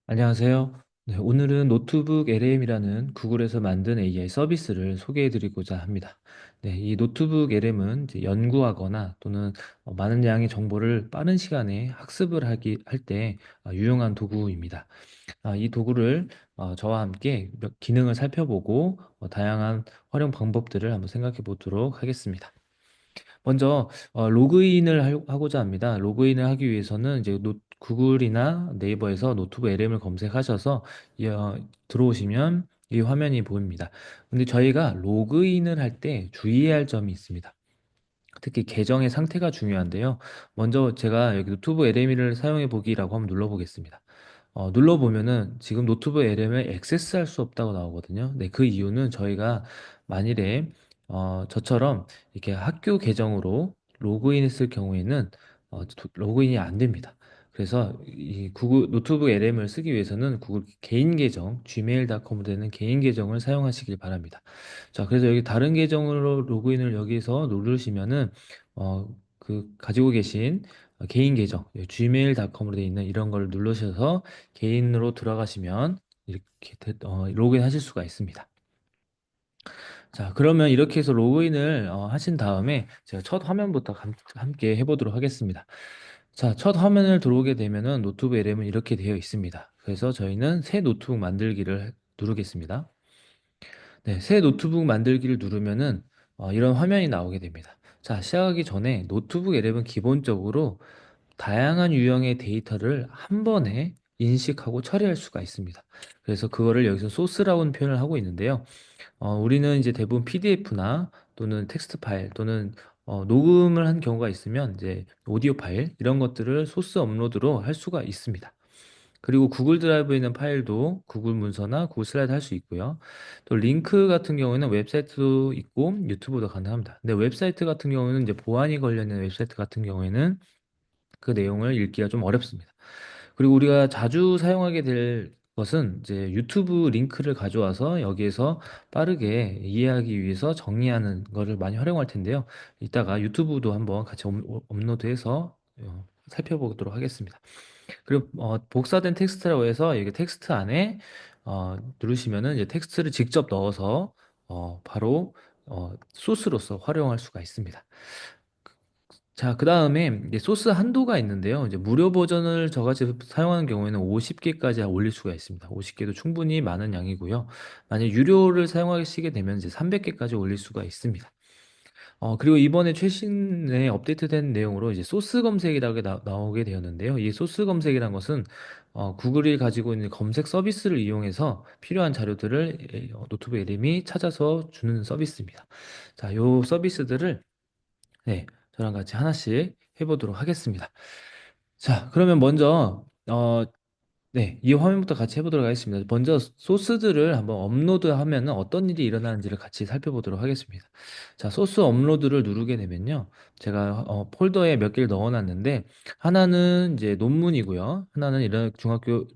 안녕하세요. 네, 오늘은 노트북 LM이라는 구글에서 만든 AI 서비스를 소개해드리고자 합니다. 네, 이 노트북 LM은 이제 연구하거나 또는 많은 양의 정보를 빠른 시간에 학습을 할 때 유용한 도구입니다. 이 도구를 저와 함께 몇 기능을 살펴보고 다양한 활용 방법들을 한번 생각해 보도록 하겠습니다. 먼저 로그인을 하고자 합니다. 로그인을 하기 위해서는 이제 구글이나 네이버에서 노트북 LM을 검색하셔서 들어오시면 이 화면이 보입니다. 근데 저희가 로그인을 할 때 주의해야 할 점이 있습니다. 특히 계정의 상태가 중요한데요. 먼저 제가 여기 노트북 LM을 사용해 보기라고 한번 눌러보겠습니다. 눌러보면은 지금 노트북 LM을 액세스할 수 없다고 나오거든요. 네, 그 이유는 저희가 만일에 저처럼 이렇게 학교 계정으로 로그인했을 경우에는 로그인이 안 됩니다. 그래서 이 구글 노트북 LM을 쓰기 위해서는 구글 개인 계정, gmail.com으로 되는 개인 계정을 사용하시길 바랍니다. 자, 그래서 여기 다른 계정으로 로그인을 여기서 누르시면은 가지고 계신 개인 계정, gmail.com으로 되어 있는 이런 걸 누르셔서 개인으로 들어가시면 이렇게 로그인 하실 수가 있습니다. 자, 그러면 이렇게 해서 로그인을 하신 다음에 제가 첫 화면부터 함께 해보도록 하겠습니다. 자, 첫 화면을 들어오게 되면은 노트북 LM은 이렇게 되어 있습니다. 그래서 저희는 새 노트북 만들기를 누르겠습니다. 네, 새 노트북 만들기를 누르면은 이런 화면이 나오게 됩니다. 자, 시작하기 전에 노트북 앱은 기본적으로 다양한 유형의 데이터를 한 번에 인식하고 처리할 수가 있습니다. 그래서 그거를 여기서 소스라고는 표현을 하고 있는데요. 우리는 이제 대부분 PDF나 또는 텍스트 파일 또는 녹음을 한 경우가 있으면 이제 오디오 파일 이런 것들을 소스 업로드로 할 수가 있습니다. 그리고 구글 드라이브에 있는 파일도 구글 문서나 구글 슬라이드 할 수 있고요. 또 링크 같은 경우에는 웹사이트도 있고 유튜브도 가능합니다. 근데 웹사이트 같은 경우는 이제 보안이 걸려있는 웹사이트 같은 경우에는 그 내용을 읽기가 좀 어렵습니다. 그리고 우리가 자주 사용하게 될 것은 이제 유튜브 링크를 가져와서 여기에서 빠르게 이해하기 위해서 정리하는 거를 많이 활용할 텐데요. 이따가 유튜브도 한번 같이 업로드해서 살펴보도록 하겠습니다. 그리고 복사된 텍스트라고 해서 이게 텍스트 안에 누르시면은 이제 텍스트를 직접 넣어서 바로 소스로서 활용할 수가 있습니다. 자, 그 다음에 이제 소스 한도가 있는데요. 이제 무료 버전을 저같이 사용하는 경우에는 50개까지 올릴 수가 있습니다. 50개도 충분히 많은 양이고요. 만약 유료를 사용하시게 되면 이제 300개까지 올릴 수가 있습니다. 그리고 이번에 최신에 업데이트된 내용으로 이제 소스 검색이라고 나오게 되었는데요. 이 소스 검색이란 것은 구글이 가지고 있는 검색 서비스를 이용해서 필요한 자료들을 노트북 LM이 찾아서 주는 서비스입니다. 자, 요 서비스들을 네, 저랑 같이 하나씩 해보도록 하겠습니다. 자, 그러면 먼저 네, 이 화면부터 같이 해보도록 하겠습니다. 먼저 소스들을 한번 업로드하면 어떤 일이 일어나는지를 같이 살펴보도록 하겠습니다. 자, 소스 업로드를 누르게 되면요. 제가 폴더에 몇 개를 넣어놨는데 하나는 이제 논문이고요. 하나는 이런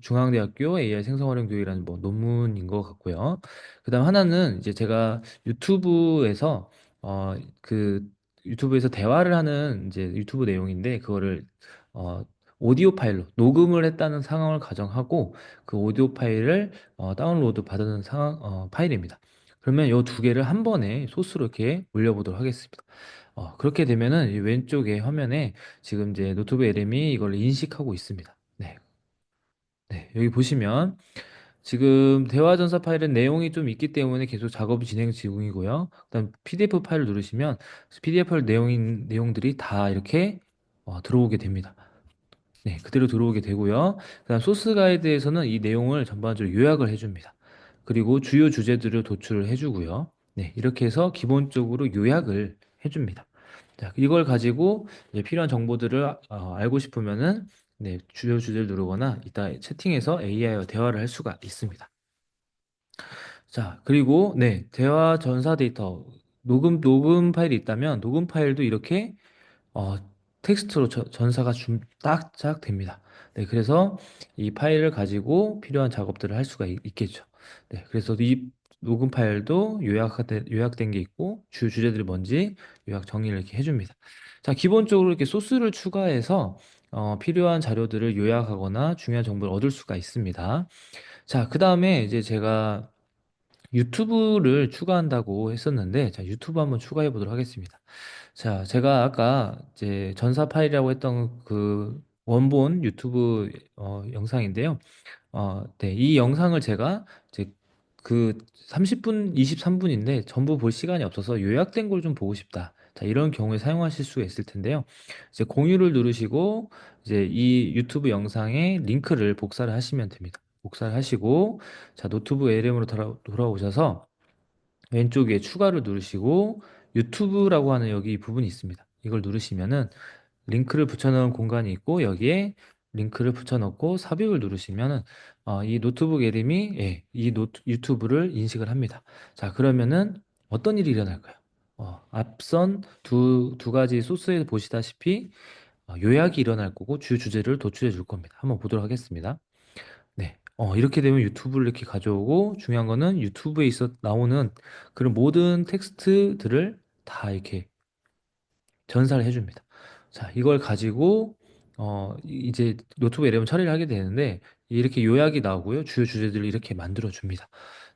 중앙대학교 AI 생성활용 교육이라는 뭐 논문인 것 같고요. 그다음 하나는 이제 제가 유튜브에서 그 유튜브에서 대화를 하는 이제 유튜브 내용인데 그거를 어, 오디오 파일로 녹음을 했다는 상황을 가정하고 그 오디오 파일을 다운로드 받은 파일입니다. 그러면 이 두 개를 한 번에 소스로 이렇게 올려보도록 하겠습니다. 그렇게 되면은 이 왼쪽에 화면에 지금 이제 노트북 LM이 이걸 인식하고 있습니다. 네, 네, 여기 보시면 지금 대화 전사 파일은 내용이 좀 있기 때문에 계속 작업이 진행 중이고요. 그다음 PDF 파일을 누르시면 PDF 파일 내용들이 다 이렇게 들어오게 됩니다. 네, 그대로 들어오게 되고요. 그다음 소스 가이드에서는 이 내용을 전반적으로 요약을 해줍니다. 그리고 주요 주제들을 도출을 해주고요. 네, 이렇게 해서 기본적으로 요약을 해줍니다. 자, 이걸 가지고 이제 필요한 정보들을 알고 싶으면은 네, 주요 주제를 누르거나 이따 채팅에서 AI와 대화를 할 수가 있습니다. 자, 그리고 네, 대화 전사 데이터 녹음 파일이 있다면 녹음 파일도 이렇게 어, 텍스트로 전사가 딱딱 됩니다. 네, 그래서 이 파일을 가지고 필요한 작업들을 할 수가 겠죠 네, 그래서 이 녹음 파일도 요약된 게 있고 주제들이 뭔지 요약 정리를 이렇게 해줍니다. 자, 기본적으로 이렇게 소스를 추가해서 필요한 자료들을 요약하거나 중요한 정보를 얻을 수가 있습니다. 자, 그 다음에 이제 제가 유튜브를 추가한다고 했었는데, 자, 유튜브 한번 추가해 보도록 하겠습니다. 자, 제가 아까 이제 전사 파일이라고 했던 그 원본 유튜브 영상인데요. 네, 이 영상을 제가 이제 그 30분, 23분인데 전부 볼 시간이 없어서 요약된 걸 좀 보고 싶다. 자, 이런 경우에 사용하실 수가 있을 텐데요. 이제 공유를 누르시고 이제 이 유튜브 영상의 링크를 복사를 하시면 됩니다. 복사를 하시고 자, 노트북 LM으로 돌아오셔서 왼쪽 위에 추가를 누르시고 유튜브라고 하는 여기 이 부분이 있습니다. 이걸 누르시면은 링크를 붙여넣은 공간이 있고 여기에 링크를 붙여넣고 삽입을 누르시면은 이 노트북 이름이 예, 이 유튜브를 인식을 합니다. 자, 그러면은 어떤 일이 일어날까요? 앞선 두 가지 소스에 보시다시피 요약이 일어날 거고 주 주제를 도출해 줄 겁니다. 한번 보도록 하겠습니다. 네. 이렇게 되면 유튜브를 이렇게 가져오고 중요한 거는 유튜브에 있어 나오는 그런 모든 텍스트들을 다 이렇게 전사를 해줍니다. 자, 이걸 가지고 이제 노트북 이름을 처리를 하게 되는데 이렇게 요약이 나오고요. 주요 주제들을 이렇게 만들어 줍니다.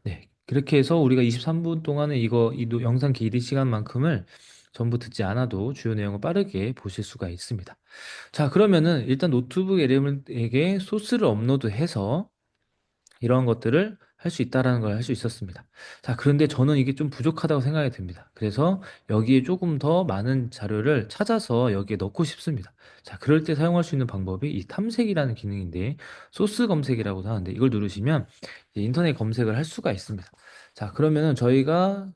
네. 그렇게 해서 우리가 23분 동안에 영상 길이 시간만큼을 전부 듣지 않아도 주요 내용을 빠르게 보실 수가 있습니다. 자, 그러면은 일단 노트북 이름에게 소스를 업로드해서 이런 것들을 할 수 있다라는 걸 할 수 있었습니다. 자, 그런데 저는 이게 좀 부족하다고 생각이 듭니다. 그래서 여기에 조금 더 많은 자료를 찾아서 여기에 넣고 싶습니다. 자, 그럴 때 사용할 수 있는 방법이 이 탐색이라는 기능인데, 소스 검색이라고 하는데, 이걸 누르시면 이제 인터넷 검색을 할 수가 있습니다. 자, 그러면은 저희가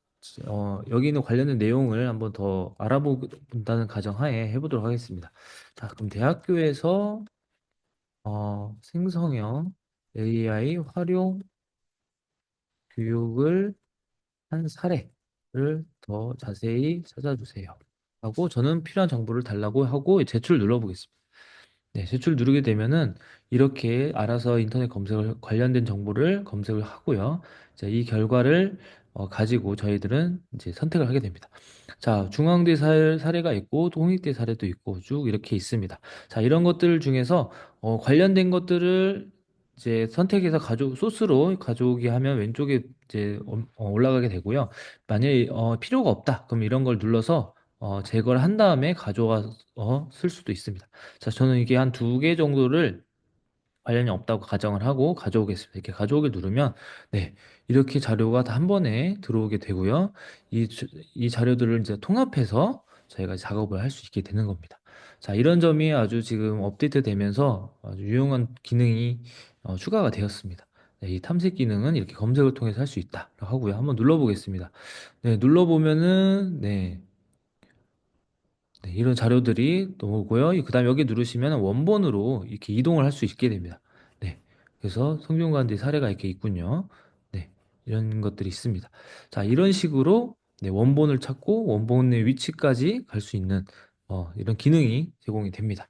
여기 있는 관련된 내용을 한번 더 알아본다는 가정하에 해보도록 하겠습니다. 자, 그럼 대학교에서 생성형 AI 활용 교육을 한 사례를 더 자세히 찾아주세요. 하고 저는 필요한 정보를 달라고 하고 제출 눌러보겠습니다. 네, 제출 누르게 되면은 이렇게 알아서 인터넷 검색을 관련된 정보를 검색을 하고요. 자, 이 결과를 가지고 저희들은 이제 선택을 하게 됩니다. 자, 중앙대 사례가 있고 홍익대 사례도 있고 쭉 이렇게 있습니다. 자, 이런 것들 중에서 관련된 것들을 이제 선택해서 소스로 가져오기 하면 왼쪽에 이제 올라가게 되고요. 만약에 필요가 없다. 그럼 이런 걸 눌러서 제거를 한 다음에 가져와 쓸 수도 있습니다. 자, 저는 이게 한 두 개 정도를 관련이 없다고 가정을 하고 가져오겠습니다. 이렇게 가져오기 누르면, 네, 이렇게 자료가 다 한 번에 들어오게 되고요. 이 자료들을 이제 통합해서 저희가 작업을 할 수 있게 되는 겁니다. 자, 이런 점이 아주 지금 업데이트 되면서 아주 유용한 기능이 추가가 되었습니다. 네, 이 탐색 기능은 이렇게 검색을 통해서 할 수 있다라고 하고요. 한번 눌러보겠습니다. 네, 눌러보면은, 네. 네, 이런 자료들이 나오고요. 그 다음에 여기 누르시면 원본으로 이렇게 이동을 할 수 있게 됩니다. 네. 그래서 성균관대 사례가 이렇게 있군요. 네. 이런 것들이 있습니다. 자, 이런 식으로 네, 원본을 찾고 원본의 위치까지 갈 수 있는 이런 기능이 제공이 됩니다.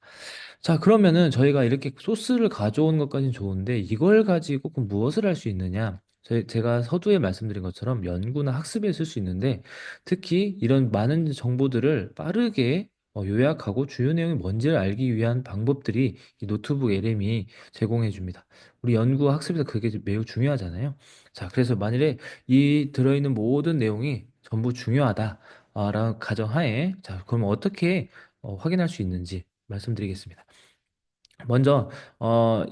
자, 그러면은 저희가 이렇게 소스를 가져오는 것까지는 좋은데 이걸 가지고 그럼 무엇을 할 수 있느냐? 제가 서두에 말씀드린 것처럼 연구나 학습에 쓸 수 있는데 특히 이런 많은 정보들을 빠르게 요약하고 주요 내용이 뭔지를 알기 위한 방법들이 이 노트북 LM이 제공해 줍니다. 우리 연구와 학습에서 그게 매우 중요하잖아요. 자, 그래서 만일에 이 들어있는 모든 내용이 전부 중요하다. 라는 가정하에 자, 그러면 어떻게 확인할 수 있는지 말씀드리겠습니다. 먼저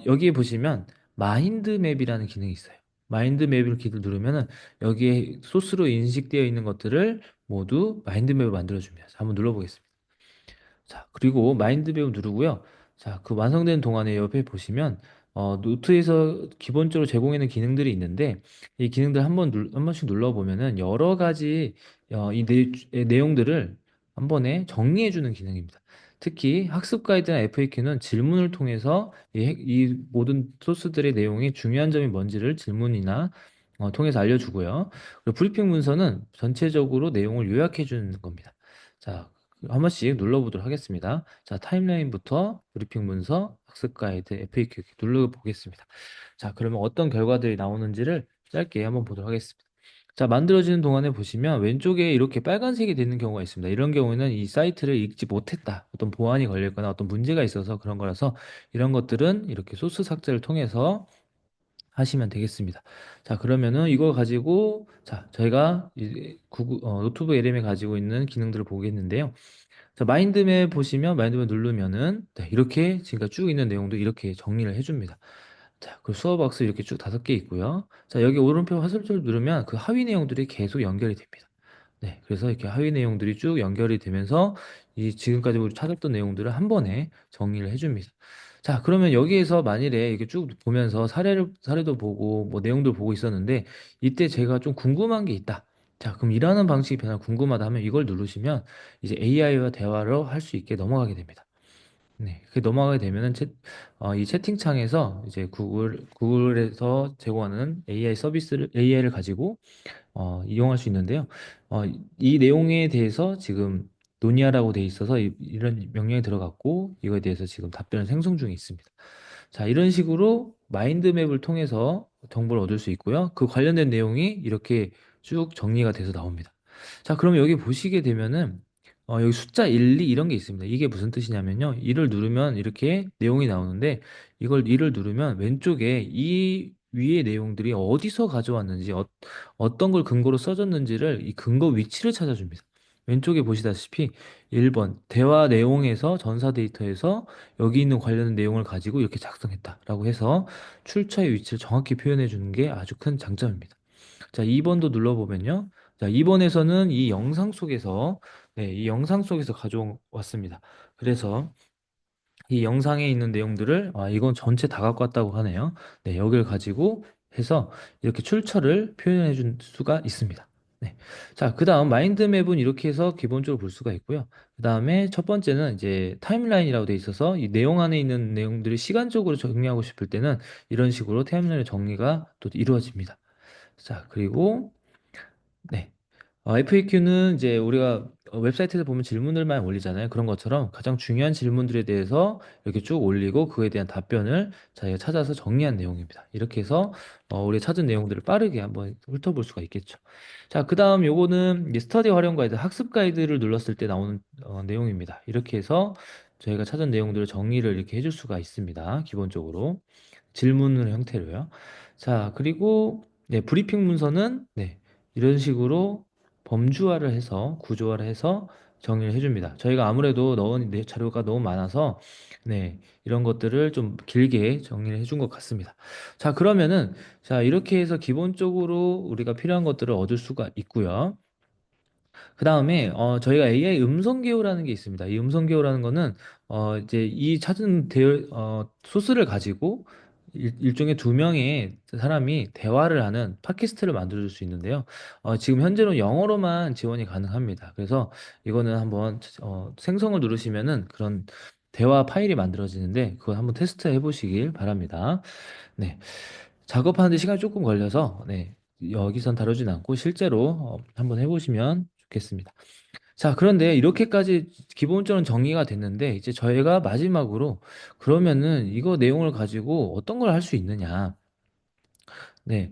여기에 보시면 마인드맵이라는 기능이 있어요. 마인드맵을 누르면은 여기에 소스로 인식되어 있는 것들을 모두 마인드맵으로 만들어줍니다. 자, 한번 눌러보겠습니다. 자, 그리고 마인드맵 누르고요. 자, 그 완성된 동안에 옆에 보시면 노트에서 기본적으로 제공하는 기능들이 있는데 이 기능들 한 번씩 눌러보면은 여러 가지 내용들을 한 번에 정리해 주는 기능입니다. 특히 학습 가이드나 FAQ는 질문을 통해서 이 모든 소스들의 내용이 중요한 점이 뭔지를 질문이나 통해서 알려주고요. 그리고 브리핑 문서는 전체적으로 내용을 요약해 주는 겁니다. 자, 한 번씩 눌러보도록 하겠습니다. 자, 타임라인부터 브리핑 문서, 학습 가이드, FAQ 이렇게 눌러보겠습니다. 자, 그러면 어떤 결과들이 나오는지를 짧게 한번 보도록 하겠습니다. 자, 만들어지는 동안에 보시면 왼쪽에 이렇게 빨간색이 되는 경우가 있습니다. 이런 경우에는 이 사이트를 읽지 못했다. 어떤 보안이 걸렸거나 어떤 문제가 있어서 그런 거라서 이런 것들은 이렇게 소스 삭제를 통해서 하시면 되겠습니다. 자, 그러면은 이걸 가지고 자, 저희가 노트북 LM에 가지고 있는 기능들을 보겠는데요. 자, 마인드맵 보시면 마인드맵 누르면은 네, 이렇게 지금까지 쭉 있는 내용도 이렇게 정리를 해줍니다. 자, 그 수어박스 이렇게 쭉 5개 있고요. 자, 여기 오른쪽 화살표를 누르면 그 하위 내용들이 계속 연결이 됩니다. 네, 그래서 이렇게 하위 내용들이 쭉 연결이 되면서 이 지금까지 우리 찾았던 내용들을 한 번에 정리를 해줍니다. 자, 그러면 여기에서 만일에 이렇게 쭉 보면서 사례도 보고 뭐 내용도 보고 있었는데 이때 제가 좀 궁금한 게 있다. 자, 그럼 일하는 방식이 변화 궁금하다 하면 이걸 누르시면 이제 AI와 대화를 할 수 있게 넘어가게 됩니다. 네, 그 넘어가게 되면은 이 채팅창에서 이제 구글에서 제공하는 AI를 가지고 이용할 수 있는데요. 이 내용에 대해서 지금 논의하라고 돼 있어서 이런 명령이 들어갔고 이거에 대해서 지금 답변을 생성 중에 있습니다. 자, 이런 식으로 마인드맵을 통해서 정보를 얻을 수 있고요. 그 관련된 내용이 이렇게 쭉 정리가 돼서 나옵니다. 자, 그럼 여기 보시게 되면은 여기 숫자 1, 2 이런 게 있습니다. 이게 무슨 뜻이냐면요. 이를 누르면 이렇게 내용이 나오는데 이를 누르면 왼쪽에 이 위의 내용들이 어디서 가져왔는지 어떤 걸 근거로 써졌는지를 이 근거 위치를 찾아줍니다. 왼쪽에 보시다시피 1번 대화 내용에서 전사 데이터에서 여기 있는 관련 내용을 가지고 이렇게 작성했다라고 해서 출처의 위치를 정확히 표현해 주는 게 아주 큰 장점입니다. 자, 2번도 눌러보면요. 자, 2번에서는 이 영상 속에서 가져왔습니다. 그래서 이 영상에 있는 내용들을 이건 전체 다 갖고 왔다고 하네요. 네, 여기를 가지고 해서 이렇게 출처를 표현해 줄 수가 있습니다. 네. 자, 그다음 마인드맵은 이렇게 해서 기본적으로 볼 수가 있고요. 그다음에 첫 번째는 이제 타임라인이라고 돼 있어서 이 내용 안에 있는 내용들을 시간적으로 정리하고 싶을 때는 이런 식으로 타임라인의 정리가 또 이루어집니다. 자, 그리고 네. FAQ는 이제 우리가 웹사이트에서 보면 질문들만 올리잖아요. 그런 것처럼 가장 중요한 질문들에 대해서 이렇게 쭉 올리고 그에 대한 답변을 자기가 찾아서 정리한 내용입니다. 이렇게 해서 우리가 찾은 내용들을 빠르게 한번 훑어볼 수가 있겠죠. 자, 그다음 요거는 이제 스터디 활용 가이드, 학습 가이드를 눌렀을 때 나오는 내용입니다. 이렇게 해서 저희가 찾은 내용들을 정리를 이렇게 해줄 수가 있습니다. 기본적으로 질문을 형태로요. 자, 그리고 네, 브리핑 문서는 네, 이런 식으로 범주화를 해서 구조화를 해서 정리를 해줍니다. 저희가 아무래도 넣은 자료가 너무 많아서 네, 이런 것들을 좀 길게 정리를 해준 것 같습니다. 자, 그러면은 자, 이렇게 해서 기본적으로 우리가 필요한 것들을 얻을 수가 있고요. 그 다음에 저희가 AI 음성 개요라는 게 있습니다. 이 음성 개요라는 거는 이제 이 찾은 소스를 가지고 일종의 두 명의 사람이 대화를 하는 팟캐스트를 만들어줄 수 있는데요. 지금 현재로 영어로만 지원이 가능합니다. 그래서 이거는 한번 생성을 누르시면은 그런 대화 파일이 만들어지는데 그걸 한번 테스트 해보시길 바랍니다. 네. 작업하는데 시간이 조금 걸려서 네. 여기선 다루진 않고 실제로 한번 해보시면 좋겠습니다. 자, 그런데 이렇게까지 기본적으로 정리가 됐는데 이제 저희가 마지막으로 그러면은 이거 내용을 가지고 어떤 걸 할 수 있느냐? 네.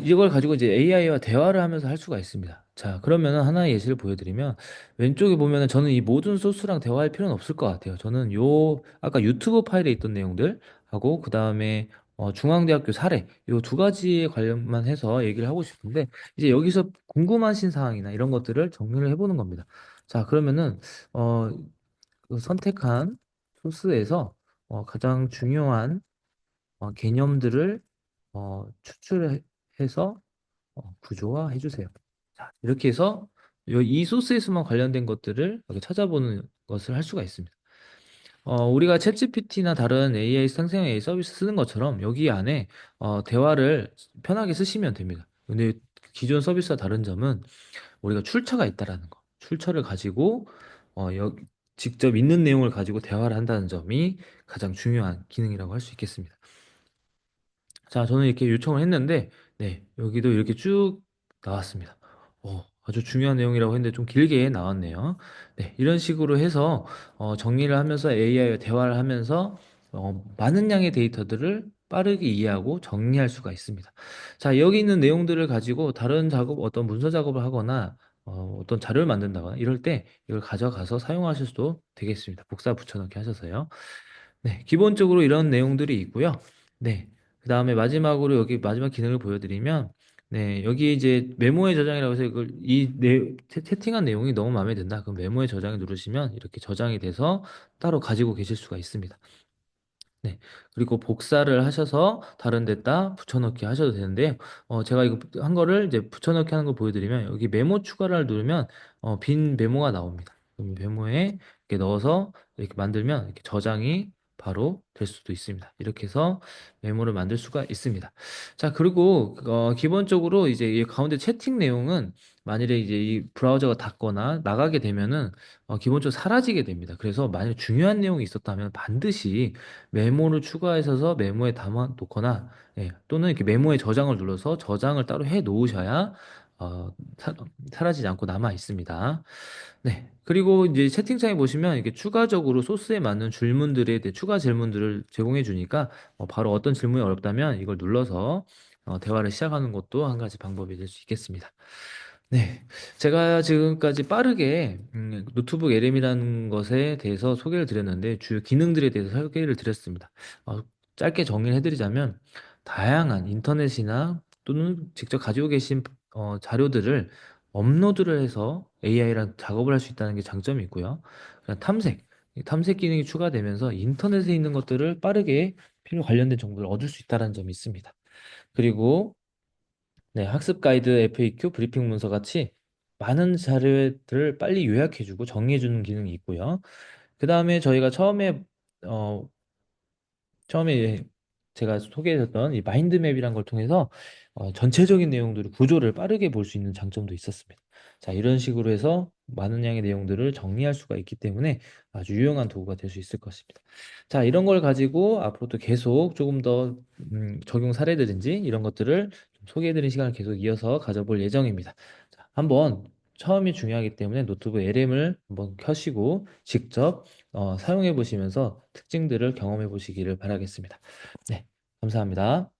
이걸 가지고 이제 AI와 대화를 하면서 할 수가 있습니다. 자, 그러면은 하나의 예시를 보여드리면, 왼쪽에 보면은 저는 이 모든 소스랑 대화할 필요는 없을 것 같아요. 저는 아까 유튜브 파일에 있던 내용들 하고, 그 다음에 중앙대학교 사례, 요 두 가지에 관련만 해서 얘기를 하고 싶은데, 이제 여기서 궁금하신 사항이나 이런 것들을 정리를 해보는 겁니다. 자, 그러면은, 어, 그 선택한 소스에서 가장 중요한 개념들을 추출해서 구조화해 주세요. 자, 이렇게 해서 이 소스에서만 관련된 것들을 이렇게 찾아보는 것을 할 수가 있습니다. 우리가 챗GPT나 다른 AI 생成AI 서비스 쓰는 것처럼 여기 안에 대화를 편하게 쓰시면 됩니다. 근데 기존 서비스와 다른 점은 우리가 출처가 있다라는 거. 출처를 가지고 직접 있는 내용을 가지고 대화를 한다는 점이 가장 중요한 기능이라고 할 수 있겠습니다. 자, 저는 이렇게 요청을 했는데, 네, 여기도 이렇게 쭉 나왔습니다. 아주 중요한 내용이라고 했는데 좀 길게 나왔네요. 네, 이런 식으로 해서 정리를 하면서 AI와 대화를 하면서 많은 양의 데이터들을 빠르게 이해하고 정리할 수가 있습니다. 자, 여기 있는 내용들을 가지고 다른 작업, 어떤 문서 작업을 하거나 어떤 자료를 만든다거나 이럴 때 이걸 가져가서 사용하실 수도 되겠습니다. 복사 붙여넣기 하셔서요. 네, 기본적으로 이런 내용들이 있고요. 네, 그 다음에 마지막으로 여기 마지막 기능을 보여드리면, 네, 여기 이제 메모의 저장이라고 해서 이걸 채팅한 내용이 너무 마음에 든다. 그럼 메모의 저장을 누르시면 이렇게 저장이 돼서 따로 가지고 계실 수가 있습니다. 네. 그리고 복사를 하셔서 다른 데다 붙여넣기 하셔도 되는데요. 제가 이거 한 거를 이제 붙여넣기 하는 거 보여드리면 여기 메모 추가를 누르면 빈 메모가 나옵니다. 그럼 메모에 이렇게 넣어서 이렇게 만들면 이렇게 저장이 바로 될 수도 있습니다. 이렇게 해서 메모를 만들 수가 있습니다. 자, 그리고 기본적으로 이제 이 가운데 채팅 내용은 만일에 이제 이 브라우저가 닫거나 나가게 되면은 기본적으로 사라지게 됩니다. 그래서 만약 중요한 내용이 있었다면 반드시 메모를 추가해서 메모에 담아 놓거나 또는 이렇게 메모에 저장을 눌러서 저장을 따로 해 놓으셔야 어, 사, 사라지지 않고 남아 있습니다. 네. 그리고 이제 채팅창에 보시면 이렇게 추가적으로 소스에 맞는 질문들에 대해 추가 질문들을 제공해 주니까 바로 어떤 질문이 어렵다면 이걸 눌러서 대화를 시작하는 것도 한 가지 방법이 될 수 있겠습니다. 네. 제가 지금까지 빠르게 노트북 LM이라는 것에 대해서 소개를 드렸는데 주요 기능들에 대해서 소개를 드렸습니다. 짧게 정리를 해드리자면 다양한 인터넷이나 또는 직접 가지고 계신 자료들을 업로드를 해서 AI랑 작업을 할 수 있다는 게 장점이 있고요. 그다음 탐색, 이 탐색 기능이 추가되면서 인터넷에 있는 것들을 빠르게 필요 관련된 정보를 얻을 수 있다는 점이 있습니다. 그리고 네, 학습 가이드, FAQ, 브리핑 문서 같이 많은 자료들을 빨리 요약해주고 정리해주는 기능이 있고요. 그 다음에 저희가 어, 처음에 제가 소개해줬던 이 마인드맵이란 걸 통해서 전체적인 내용들을 구조를 빠르게 볼 수 있는 장점도 있었습니다. 자, 이런 식으로 해서 많은 양의 내용들을 정리할 수가 있기 때문에 아주 유용한 도구가 될 수 있을 것입니다. 자, 이런 걸 가지고 앞으로도 계속 조금 더 적용 사례들인지 이런 것들을 좀 소개해드리는 시간을 계속 이어서 가져볼 예정입니다. 자, 한번 처음이 중요하기 때문에 노트북 LM을 한번 켜시고 직접 사용해 보시면서 특징들을 경험해 보시기를 바라겠습니다. 네, 감사합니다.